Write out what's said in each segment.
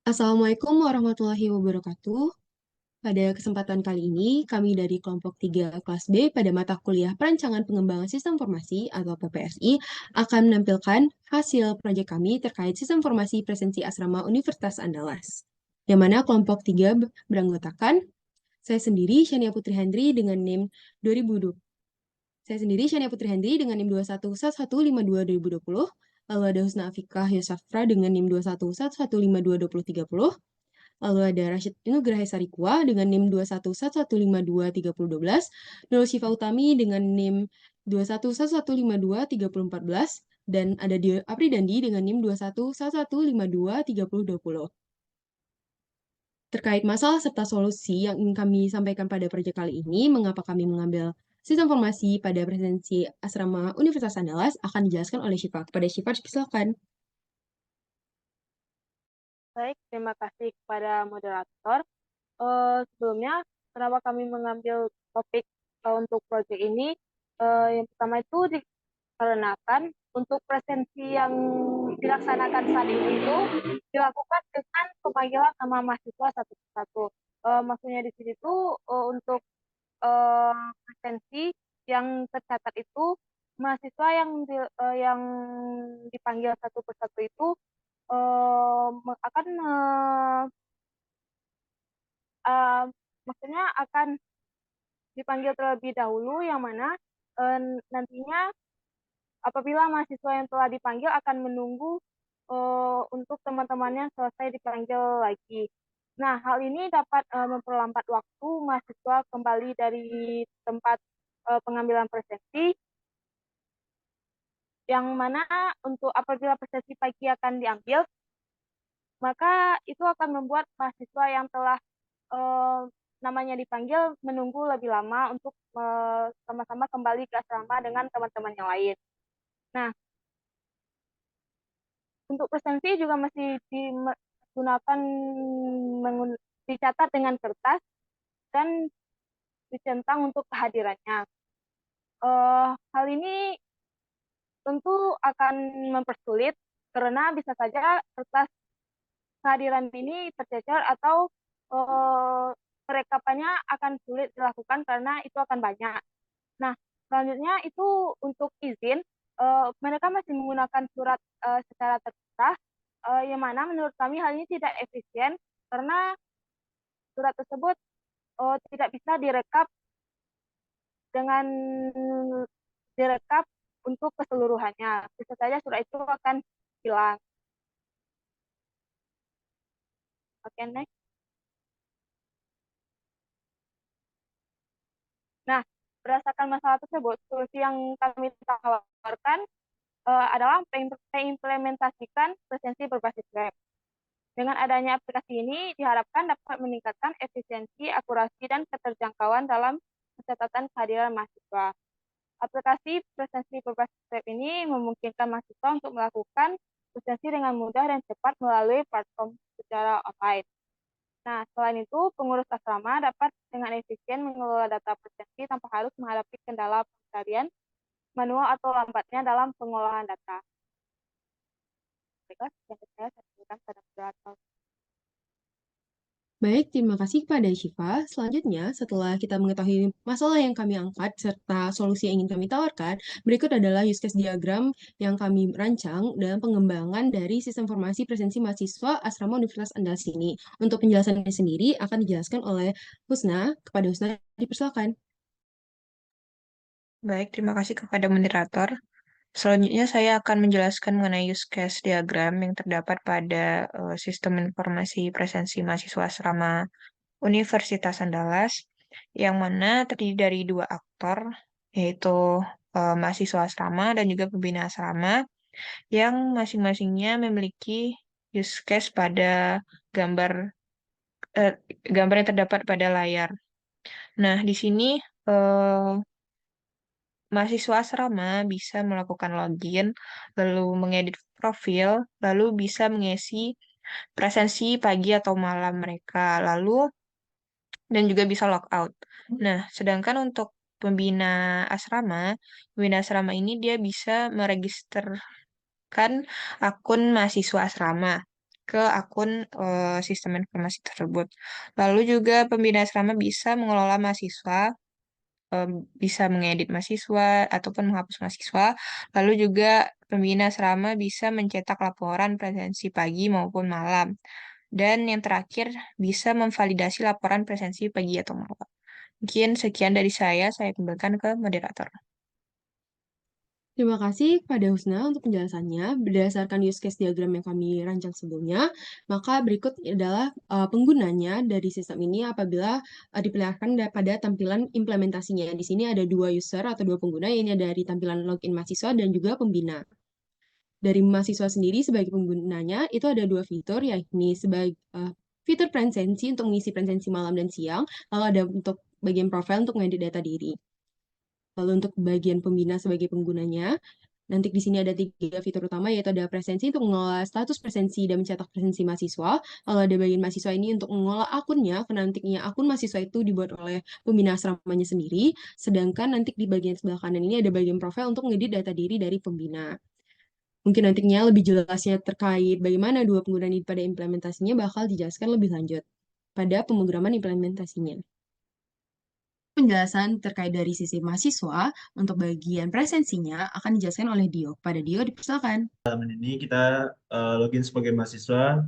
Assalamualaikum warahmatullahi wabarakatuh. Pada kesempatan kali ini, kami dari kelompok 3 kelas B pada mata kuliah Perancangan Pengembangan Sistem Informasi atau PPSI akan menampilkan hasil proyek kami terkait sistem informasi presensi asrama Universitas Andalas. Yang mana kelompok 3 beranggotakan saya sendiri, Shania Putri Hendri dengan NIM 2020. Saya sendiri, Shania Putri Hendri dengan NIM 211152 2020. Lalu ada Husna Afikah Yosafra dengan NIM 2111522030. Lalu ada Rashid Nugraha Sarikwa dengan NIM 2111523012, Nurul Syifa Utami dengan NIM 2111523014, dan ada Dio Apridandi dengan NIM 2111523020. Terkait masalah serta solusi yang ingin kami sampaikan pada proyek kali ini, mengapa kami mengambil sistem informasi pada presensi asrama Universitas Andalas akan dijelaskan oleh Syifa. Kepada Syifa, silakan. Baik, terima kasih kepada moderator. Sebelumnya, kenapa kami mengambil topik untuk proyek ini? Yang pertama itu dikarenakan untuk presensi yang dilaksanakan saat ini itu dilakukan dengan pemanggilan nama mahasiswa satu persatu. Maksudnya di sini tuh untuk presensi yang tercatat itu mahasiswa yang dipanggil satu persatu itu akan eh, maksudnya akan dipanggil terlebih dahulu yang mana eh, nantinya apabila mahasiswa yang telah dipanggil akan menunggu untuk teman-temannya selesai dipanggil lagi. Nah, hal ini dapat memperlambat waktu mahasiswa kembali dari tempat pengambilan presensi, yang mana untuk apabila presensi pagi akan diambil, maka itu akan membuat mahasiswa yang telah eh, namanya dipanggil menunggu lebih lama untuk sama-sama kembali ke asrama dengan teman-teman yang lain. Nah, untuk presensi juga masih digunakan dicatat dengan kertas dan dicentang untuk kehadirannya. Hal ini tentu akan mempersulit karena bisa saja kertas kehadiran ini tercecer atau eh, perekapannya akan sulit dilakukan karena itu akan banyak. Nah, selanjutnya itu untuk izin, mereka masih menggunakan surat secara terpisah, yang mana menurut kami hal ini tidak efisien karena surat tersebut tidak bisa dengan direkap untuk keseluruhannya. Bisa saja surat itu akan hilang. Oke, next. Nah, berdasarkan masalah tersebut, solusi yang kami tawarkan adalah mengimplementasikan presensi berbasis web. Dengan adanya aplikasi ini diharapkan dapat meningkatkan efisiensi, akurasi, dan keterjangkauan dalam pencatatan kehadiran mahasiswa. Aplikasi presensi berbasis web ini memungkinkan mahasiswa untuk melakukan presensi dengan mudah dan cepat melalui platform secara online. Nah, selain itu, pengurus asrama dapat dengan efisien mengelola data presensi tanpa harus menghadapi kendala pencarian manual atau lambatnya dalam pengolahan data. Baiklah, yang saya berikan pada moderator. Baik, terima kasih kepada Syifa. Selanjutnya, setelah kita mengetahui masalah yang kami angkat serta solusi yang ingin kami tawarkan, berikut adalah use case diagram yang kami rancang dalam pengembangan dari sistem informasi presensi mahasiswa Asrama Universitas Andalas ini. Untuk penjelasannya sendiri akan dijelaskan oleh Husna. Kepada Husna, dipersilakan. Baik, terima kasih kepada moderator. Selanjutnya saya akan menjelaskan mengenai use case diagram yang terdapat pada sistem informasi presensi mahasiswa asrama Universitas Andalas, yang mana terdiri dari dua aktor, yaitu mahasiswa asrama dan juga pembina asrama, yang masing-masingnya memiliki use case pada gambar eh, gambar yang terdapat pada layar. Nah, di sini eh, mahasiswa asrama bisa melakukan login, lalu mengedit profil, lalu bisa mengisi presensi pagi atau malam mereka, lalu dan juga bisa logout. Nah, sedangkan untuk pembina asrama ini dia bisa meregisterkan akun mahasiswa asrama. ke akun sistem informasi tersebut. Lalu juga pembina asrama bisa mengelola mahasiswa, bisa mengedit mahasiswa ataupun menghapus mahasiswa. Lalu juga pembina asrama bisa mencetak laporan presensi pagi maupun malam. Dan yang terakhir bisa memvalidasi laporan presensi pagi atau malam. Mungkin sekian dari saya kembalikan ke moderator. Terima kasih kepada Husna untuk penjelasannya. Berdasarkan use case diagram yang kami rancang sebelumnya, maka berikut adalah penggunanya dari sistem ini apabila diperlihatkan pada tampilan implementasinya. Di sini ada dua user atau dua pengguna, ini ada dari tampilan login mahasiswa dan juga pembina. Dari mahasiswa sendiri sebagai penggunanya, itu ada dua fitur, yakni sebagai fitur presensi untuk mengisi presensi malam dan siang, lalu ada untuk bagian profile untuk mengedit data diri. Lalu untuk bagian pembina sebagai penggunanya, nanti di sini ada tiga fitur utama, yaitu ada presensi untuk mengelola status presensi dan mencetak presensi mahasiswa. Lalu ada bagian mahasiswa ini untuk mengelola akunnya, karena nantinya akun mahasiswa itu dibuat oleh pembina asramanya sendiri. Sedangkan nanti di bagian sebelah kanan ini ada bagian profile untuk mengedit data diri dari pembina. Mungkin nantinya lebih jelasnya terkait bagaimana dua penggunaan ini pada implementasinya bakal dijelaskan lebih lanjut pada pemrograman implementasinya. Penjelasan terkait dari sisi mahasiswa untuk bagian presensinya akan dijelaskan oleh Dio. Pada Dio, dipersilakan. Ini kita login sebagai mahasiswa,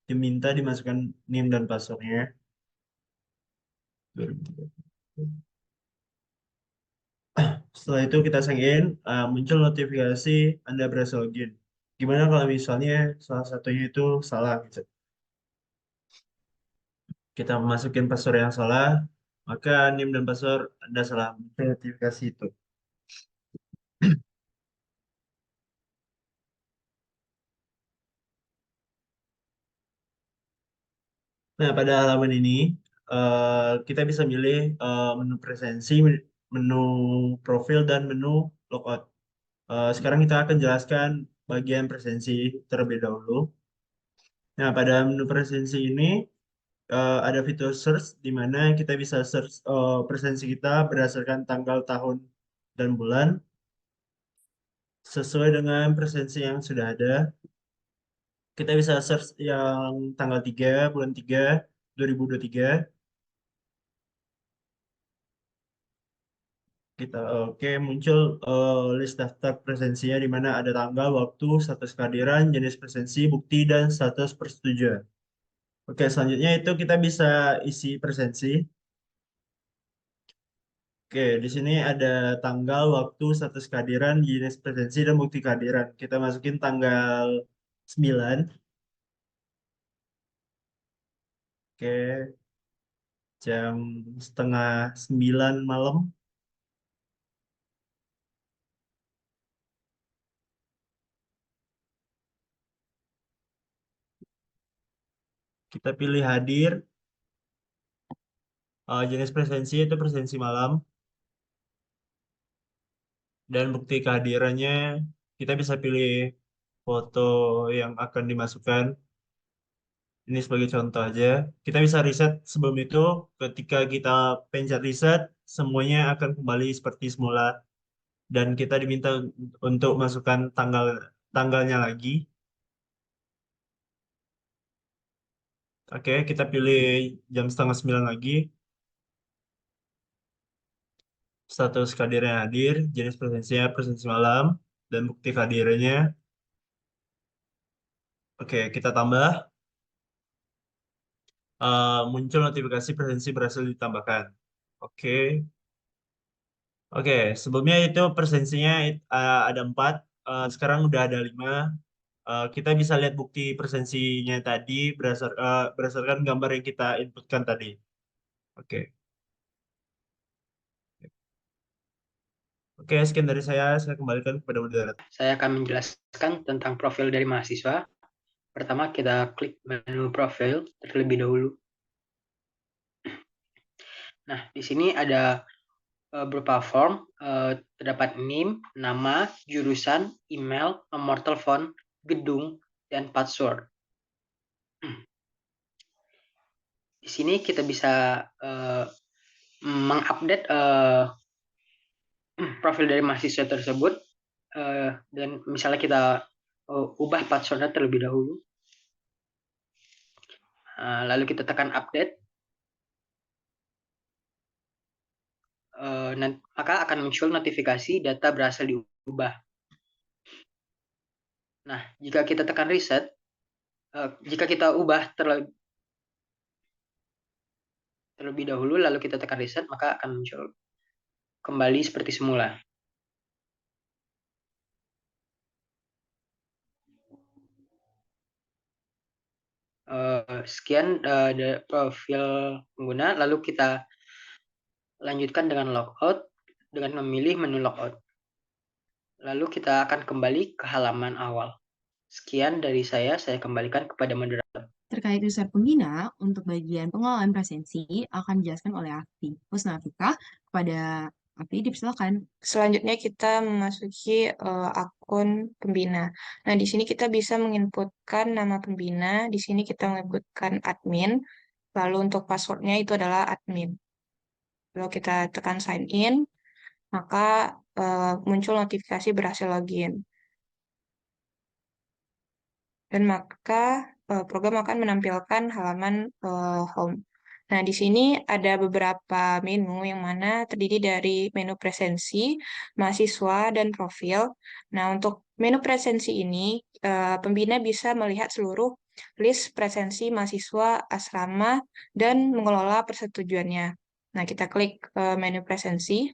diminta dimasukkan NIM dan passwordnya. 2030. Setelah itu kita sign in, muncul notifikasi Anda berhasil login. Gimana kalau misalnya salah satunya itu salah gitu. Kita masukin password yang salah, maka NIM dan password Anda salah, muncul notifikasi itu. Nah, pada halaman ini kita bisa milih menu presensi, menu profil, dan menu logout. Sekarang kita akan jelaskan bagian presensi terlebih dahulu. Nah, pada menu presensi ini ada fitur search di mana kita bisa search presensi kita berdasarkan tanggal, tahun, dan bulan sesuai dengan presensi yang sudah ada. Kita bisa search yang tanggal 3 bulan 3 2023. Oke, muncul list daftar presensinya di mana ada tanggal, waktu, status kehadiran, jenis presensi, bukti, dan status persetujuan. Oke, selanjutnya itu kita bisa isi presensi. Oke, di sini ada tanggal, waktu, status kehadiran, jenis presensi, dan bukti kehadiran. Kita masukin tanggal 9. Oke, jam setengah 9 malam. Kita pilih hadir. Jenis presensi itu presensi malam. Dan bukti kehadirannya kita bisa pilih foto yang akan dimasukkan. Ini sebagai contoh aja. Kita bisa riset sebelum itu. Ketika kita pencet riset, semuanya akan kembali seperti semula. Dan kita diminta untuk masukkan tanggalnya lagi. Oke, kita pilih jam setengah 9 lagi. Status kehadiran hadir, jenis presensinya presensi malam, dan bukti kehadirannya. Oke, kita tambah. Muncul notifikasi presensi berhasil ditambahkan. Oke. Oke, sebelumnya itu presensinya ada 4, sekarang udah ada 5. Kita bisa lihat bukti presensinya tadi berdasarkan gambar yang kita inputkan tadi. Oke. Oke, sekian dari saya kembalikan kepada moderator. Saya akan menjelaskan tentang profil dari mahasiswa. Pertama, kita klik menu profil terlebih dahulu. Nah, di sini ada berupa form, terdapat name, nama, jurusan, email, nomor telepon, gedung, dan password. Di sini kita bisa mengupdate profil dari mahasiswa tersebut, dan misalnya kita ubah passwordnya terlebih dahulu. Lalu kita tekan update. Maka akan muncul notifikasi data berhasil diubah. Nah, jika kita tekan reset, jika kita ubah terlebih dahulu, lalu kita tekan reset, maka akan muncul kembali seperti semula. Sekian profil pengguna, lalu kita lanjutkan dengan logout dengan memilih menu logout. Lalu kita akan kembali ke halaman awal. Sekian dari saya kembalikan kepada moderator. Terkait user pembina, untuk bagian pengelolaan presensi akan dijelaskan oleh Afif. Pusnafika, kepada Afif dipersilakan. Selanjutnya kita memasuki akun pembina. Nah, di sini kita bisa menginputkan nama pembina. Di sini kita menginputkan admin. Lalu untuk passwordnya itu adalah admin. Lalu kita tekan sign in, maka muncul notifikasi berhasil login. Dan maka program akan menampilkan halaman home. Nah, di sini ada beberapa menu yang mana terdiri dari menu presensi, mahasiswa, dan profil. Nah, untuk menu presensi ini, pembina bisa melihat seluruh list presensi mahasiswa asrama dan mengelola persetujuannya. Nah, kita klik menu presensi.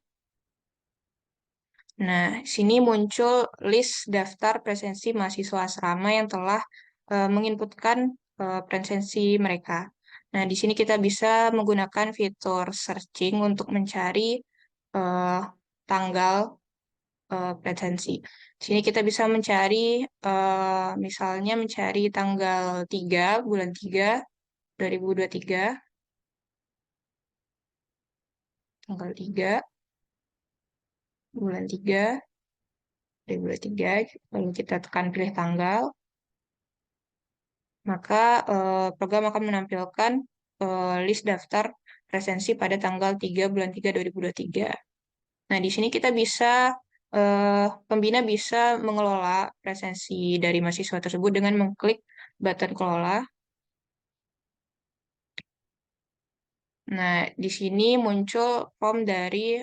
Nah, sini muncul list daftar presensi mahasiswa asrama yang telah menginputkan presensi mereka. Nah, di sini kita bisa menggunakan fitur searching untuk mencari tanggal presensi. Di sini kita bisa mencari, misalnya mencari tanggal 3, bulan 3, 2023. Tanggal 3, bulan 3, 2023. Lalu kita tekan pilih tanggal. Maka program akan menampilkan list daftar presensi pada tanggal 3 bulan 3 2023. Nah, di sini kita bisa, pembina bisa mengelola presensi dari mahasiswa tersebut dengan mengklik button kelola. Nah, di sini muncul form dari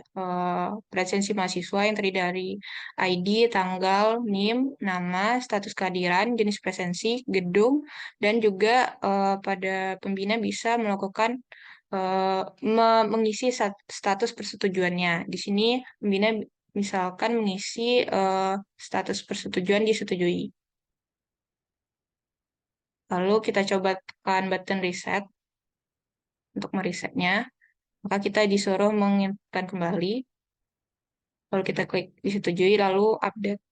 presensi mahasiswa yang terdiri dari ID, tanggal, NIM, nama, status kehadiran, jenis presensi, gedung, dan juga pada pembina bisa melakukan mengisi status persetujuannya. Di sini pembina misalkan mengisi status persetujuan disetujui. Lalu kita coba tekan button reset untuk meresetnya. Maka kita disuruh menginputkan kembali. Lalu kita klik disetujui, lalu update.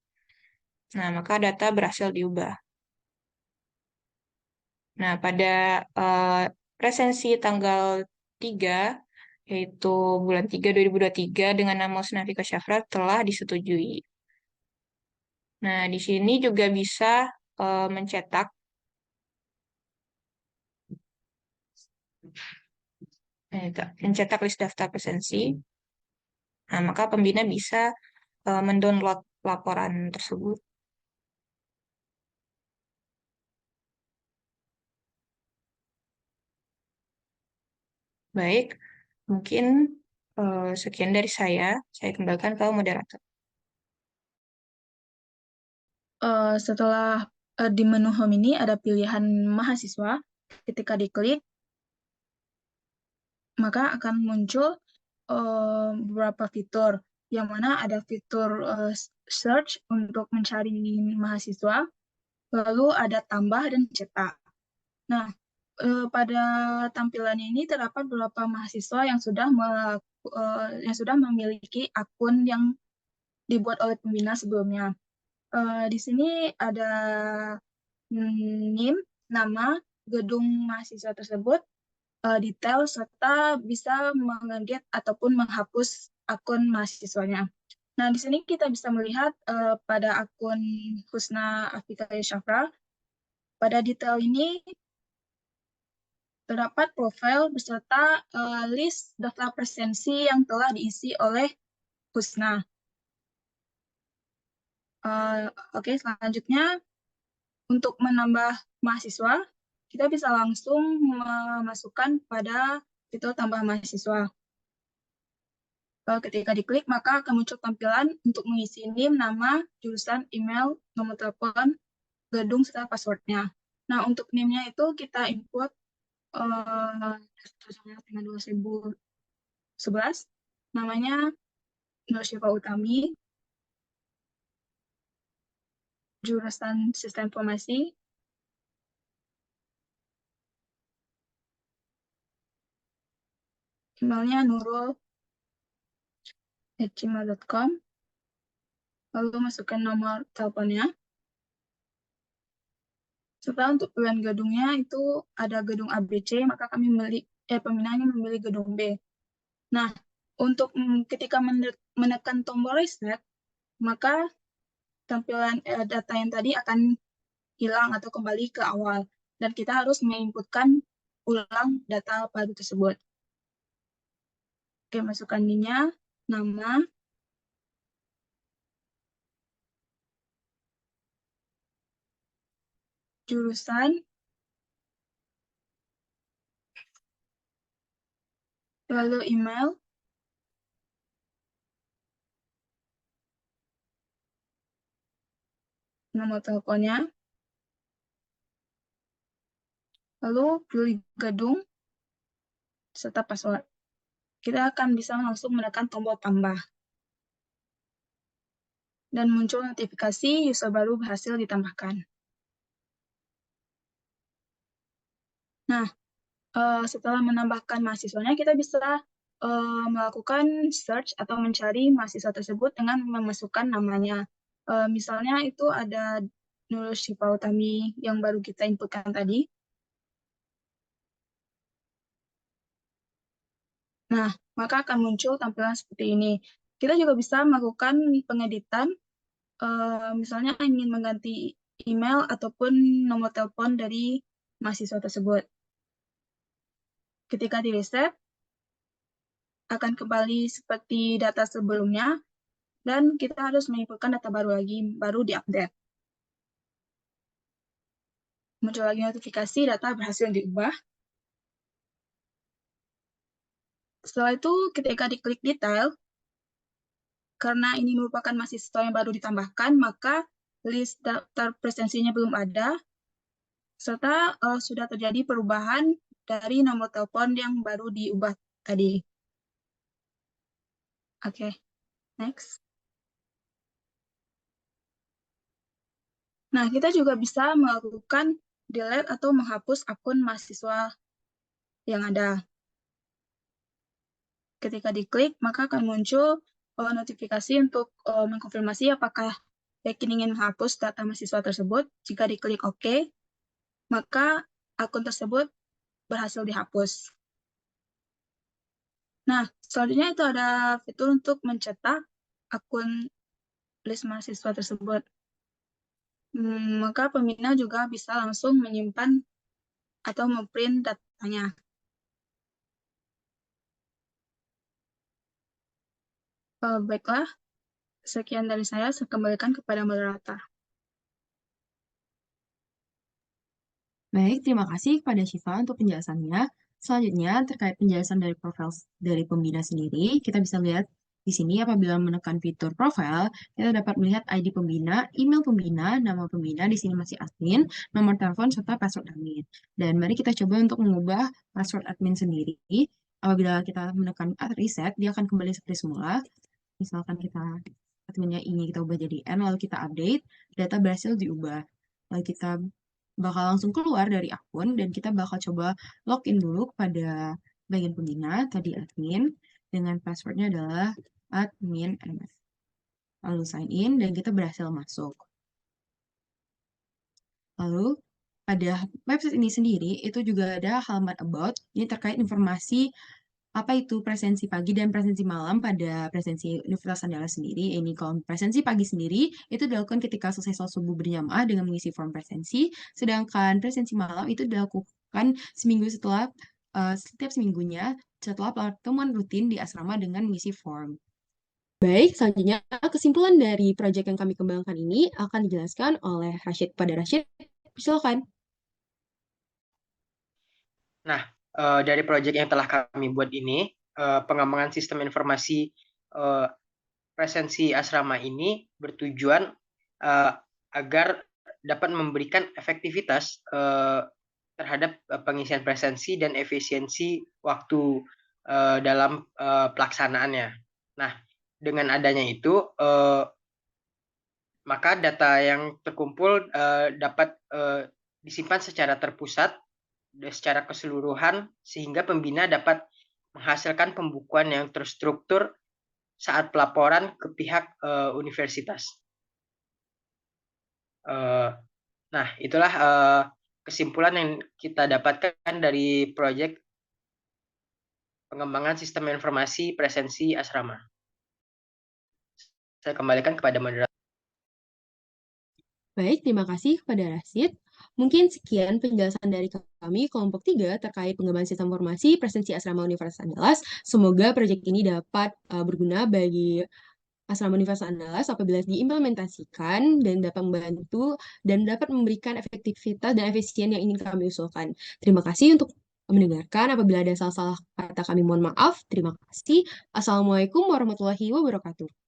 Nah, maka data berhasil diubah. Nah, pada presensi tanggal 3, yaitu bulan 3 2023 dengan nama Sunafika Syafra telah disetujui. Nah, di sini juga bisa mencetak list daftar presensi. Nah, maka pembina bisa mendownload laporan tersebut. Baik, mungkin sekian dari saya. Saya kembalikan ke moderator. Setelah di menu home ini ada pilihan mahasiswa. Ketika diklik, maka akan muncul beberapa fitur, yang mana ada fitur search untuk mencari mahasiswa, lalu ada tambah dan cetak. Nah, pada tampilan ini terdapat beberapa mahasiswa yang sudah memiliki akun yang dibuat oleh pembina sebelumnya. Di sini ada NIM, nama, gedung mahasiswa tersebut, detail, serta bisa mengedit ataupun menghapus akun mahasiswanya. Nah, di sini kita bisa melihat pada akun Husna Afika Syafra, pada detail ini terdapat profil beserta list daftar presensi yang telah diisi oleh Husna. Oke, selanjutnya untuk menambah mahasiswa, kita bisa langsung memasukkan pada fitur tambah mahasiswa. Ketika diklik, maka akan muncul tampilan untuk mengisi NIM, nama, jurusan, email, nomor telepon, gedung, serta passwordnya. Nah, untuk NIM-nya itu kita input dengan 2011, namanya Nur Syifa Utami, jurusan Sistem Informasi, emailnya nurul@gmail.com, lalu masukkan nomor teleponnya. Setelah untuk pilihan gedungnya itu ada gedung ABC, maka kami peminatnya memilih gedung B. Nah, untuk ketika menekan tombol reset, maka tampilan data yang tadi akan hilang atau kembali ke awal. Dan kita harus menginputkan ulang data baru tersebut. Oke, masukkan NIM-nya, nama, jurusan, lalu email, nomor teleponnya, lalu pilih gedung, serta password. Kita akan bisa langsung menekan tombol tambah. Dan muncul notifikasi user baru berhasil ditambahkan. Nah, setelah menambahkan mahasiswanya, kita bisa melakukan search atau mencari mahasiswa tersebut dengan memasukkan namanya. Misalnya itu ada Nur Syifa Utami yang baru kita inputkan tadi. Nah, maka akan muncul tampilan seperti ini. Kita juga bisa melakukan pengeditan, misalnya ingin mengganti email ataupun nomor telepon dari mahasiswa tersebut. Ketika di reset, akan kembali seperti data sebelumnya, dan kita harus menginputkan data baru lagi, baru diupdate. Muncul lagi notifikasi data berhasil diubah. Setelah itu, ketika diklik detail, karena ini merupakan mahasiswa yang baru ditambahkan, maka list daftar presensinya belum ada, serta sudah terjadi perubahan dari nomor telepon yang baru diubah tadi. Oke, next. Nah, kita juga bisa melakukan delete atau menghapus akun mahasiswa yang ada. Ketika diklik, maka akan muncul notifikasi untuk mengkonfirmasi apakah yakin ingin menghapus data mahasiswa tersebut. Jika diklik OK, maka akun tersebut berhasil dihapus. Nah, selanjutnya itu ada fitur untuk mencetak akun list mahasiswa tersebut. Maka peminat juga bisa langsung menyimpan atau memprint datanya. Baiklah, sekian dari saya kembalikan kepada moderator. Baik, terima kasih kepada Syifa untuk penjelasannya. Selanjutnya, terkait penjelasan dari profil dari pembina sendiri, kita bisa lihat di sini apabila menekan fitur profil, kita dapat melihat ID pembina, email pembina, nama pembina, di sini masih admin, nomor telepon, serta password admin. Dan mari kita coba untuk mengubah password admin sendiri. Apabila kita menekan reset, dia akan kembali seperti semula. Misalkan kita adminnya ini kita ubah jadi N, lalu kita update, data berhasil diubah. Lalu kita bakal langsung keluar dari akun dan kita bakal coba login dulu pada bagian pembina, tadi admin, dengan passwordnya adalah admin MF. Lalu sign in dan kita berhasil masuk. Lalu pada website ini sendiri itu juga ada halaman about, ini terkait informasi apa itu presensi pagi dan presensi malam pada presensi Universitas Andalas sendiri. Ini kalau presensi pagi sendiri itu dilakukan ketika selesai sholat subuh berjamaah dengan mengisi form presensi, sedangkan presensi malam itu dilakukan seminggu setelah setiap seminggunya setelah pertemuan rutin di asrama dengan mengisi form. Baik, selanjutnya kesimpulan dari proyek yang kami kembangkan ini akan dijelaskan oleh Rashid. Pada Rashid, silakan. Nah, dari proyek yang telah kami buat ini, pengembangan sistem informasi presensi asrama ini bertujuan agar dapat memberikan efektivitas terhadap pengisian presensi dan efisiensi waktu dalam pelaksanaannya. Nah, dengan adanya itu, maka data yang terkumpul dapat disimpan secara terpusat secara keseluruhan sehingga pembina dapat menghasilkan pembukuan yang terstruktur saat pelaporan ke pihak universitas. Nah, itulah kesimpulan yang kita dapatkan dari proyek pengembangan sistem informasi presensi asrama. Saya kembalikan kepada moderator. Baik, terima kasih kepada Rasid. Mungkin sekian penjelasan dari kami kelompok 3 terkait pengembangan sistem informasi presensi asrama Universitas Andalas. Semoga proyek ini dapat berguna bagi asrama Universitas Andalas apabila diimplementasikan dan dapat membantu dan dapat memberikan efektivitas dan efisien yang ingin kami usulkan. Terima kasih untuk mendengarkan. Apabila ada salah-salah kata kami mohon maaf. Terima kasih. Assalamualaikum warahmatullahi wabarakatuh.